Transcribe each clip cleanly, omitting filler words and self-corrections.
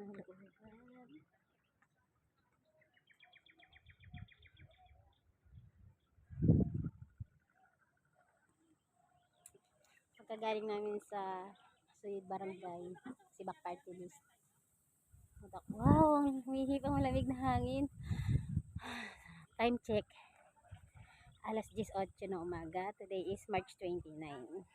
ng looban. Pagkagaling namin sa Suyod Barangay, Sibak Party List. Wow, ang humihip ang malamig na hangin. Time check. Alas 10:08 ng umaga. Today is March 29.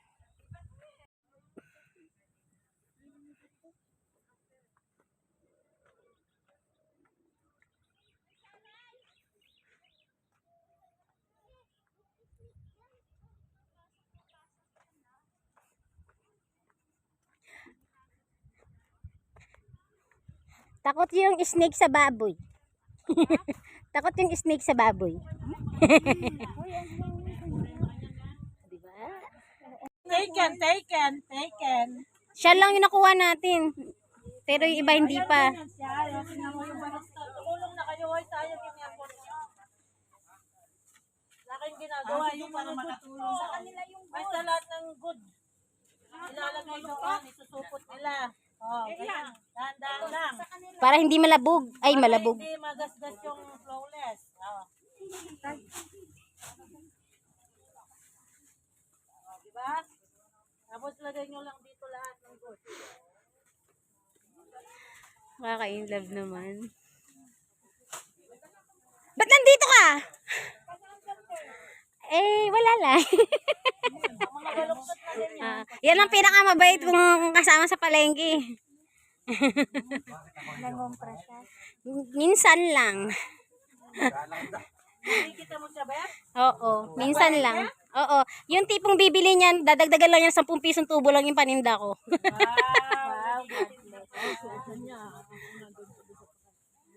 Takot yung snake sa baboy. Takot yung snake sa baboy. Diba? Taken. Siya lang yung nakuha natin. Pero yung iba hindi pa. Tulong na kayo, ay sayang yung effort niyo. Sa akin ginagawa yung para makatulong sa kanila yung good. Ay sa lahat ng good. Ilalagay doon, isusupot nila. Oh, kaya dahan-dahan lang. Para hindi malabog. Ay, malabog. Hindi magasgas yung flawless. Oh. Oh, diba? Tapos lagay nyo lang dito lahat ng good. Nakaka-inlove naman. Ba't nandito ka? Eh, wala lang. Mga baluktot na din yan. Yan ang pinakamabait kong kasama sa palengke. Minsan lang. Nakikita mo siya, Beth? Oo, minsan lang. Oo, yung tipong bibili niyan, dadagdagan lang yan 10 pisong tubo lang yung paninda ko. Wow.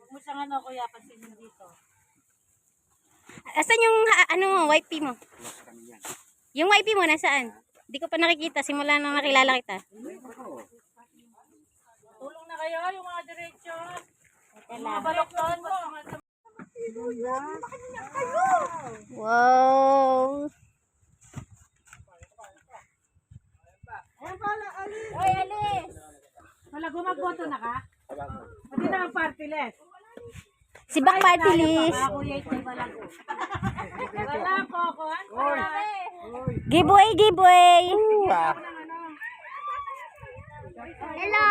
Kung saan ano, kuya, pansinin dito. Asan yung wifi mo? Yung wifi mo nasaan? Hindi ko pa nakikita simula nang nakilala kita. Tulong na kayo, yung mga direksyon. Yung mga baluktot. Wow. Hoy, Alice! Wala, gumagboto na ka? Hindi naman party list. Sibak Party List. Wala ko ako. Giveaway, giveaway. Hello.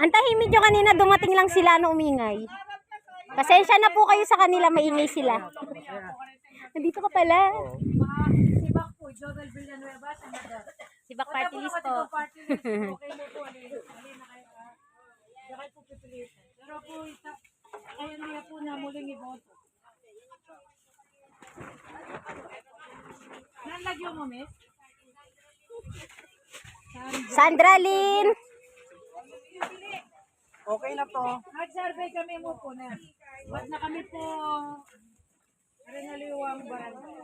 Ang tahimik nyo kanina, dumating lang sila no umingay. Pasensya na po kayo sa kanila, maingay sila. Nandito ka pala. Sibak po, Jovel Villanueva, Senador. Sibak Party List po. Okay mo po, alin na kayo. Hindi kayo po pipilitin. Pero po, kaya niya po na muling iboto. Nalagyo mo, miss? Sandra Lynn. Okay na to. Nag-survey kami mo po na. Ba't na kami po Arenaliwang Barangay.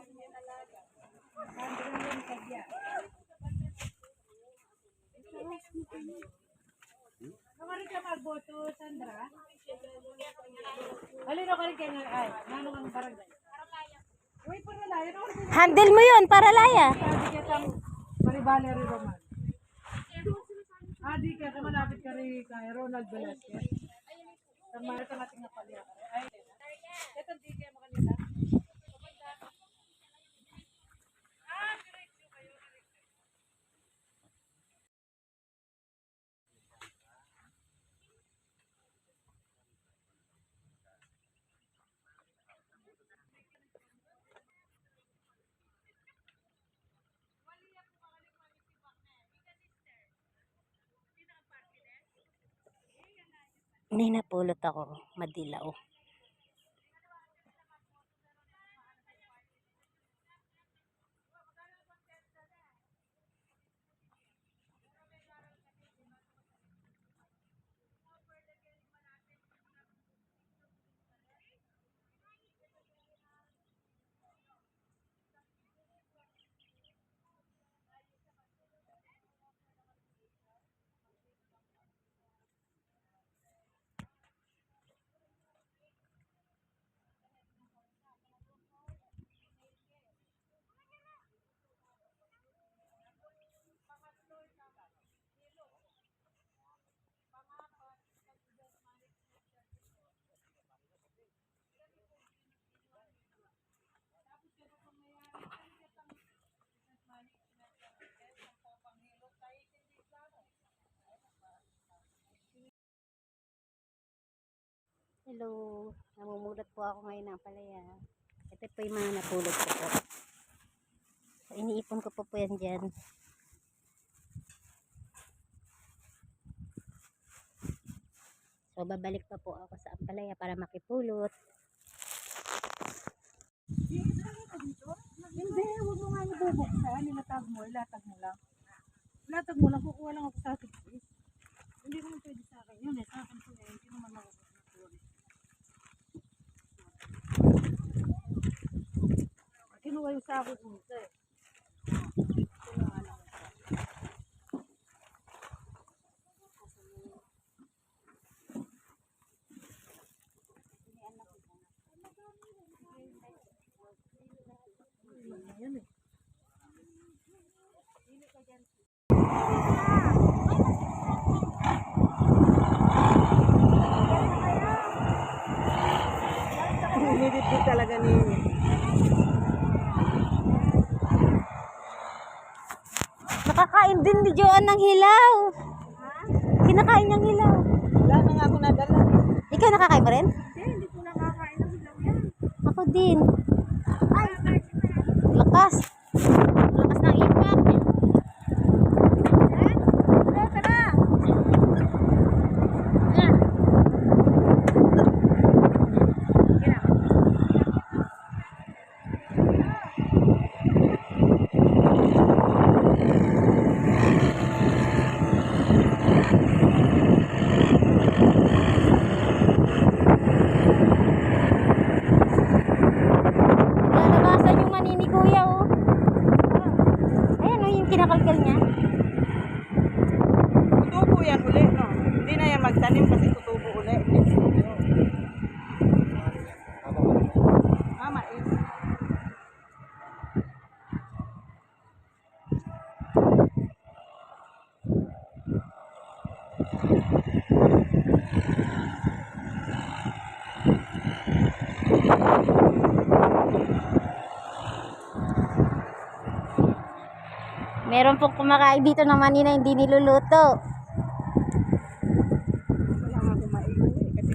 Sandra Kadya. Namarin ka magboto, Sandra? Halino ka rin kayo nga. Ay, nanong ang barangay. Uy, paralayan. Handle mo yun, para laya. Adi ka tam Maribale Roman. Adi ka malapit ka rin kay Ronald Velasquez. Tamara ka natin na palya. Ay, ito di kayo makanila. May napulot ako, madilaw. Hello, namumulot po ako ngayon ng palaya. Ito po yung mga napulot ko po. So, iniipon ko po yan dyan. So, babalik pa po ako sa ampalaya para makipulot. Hindi, huwag mo nga nabubuksan. Ilatag mo lang. Ilatag mo lang, kukuha lang ako sa akin. Hindi naman pwede sa akin yun eh. Sa akin po eh, hindi naman ako nagtutuloy. Kinuha yung sa akin unsa eh. Kinuha lang. Yan eh. Nilidit talaga ni Nakakain din ni Joan ng hilaw. Kinakain niyang hilaw. wala na nga ako nadala. Ikaw nakakain pa rin? Hindi ko nakakain ng hilaw yan. Ako din. Lakas. Lakas ng impact. Tara. Lalabasan yung mani ni Kuya, oh. Ayan, oh, yung kinakalkal niya. Tutubo yan uli, no? Hindi na yan magtanim kasi tutubo uli. Mama is. Meron pong kumakain dito ng mani na hindi niluluto. Wala nga kumain kasi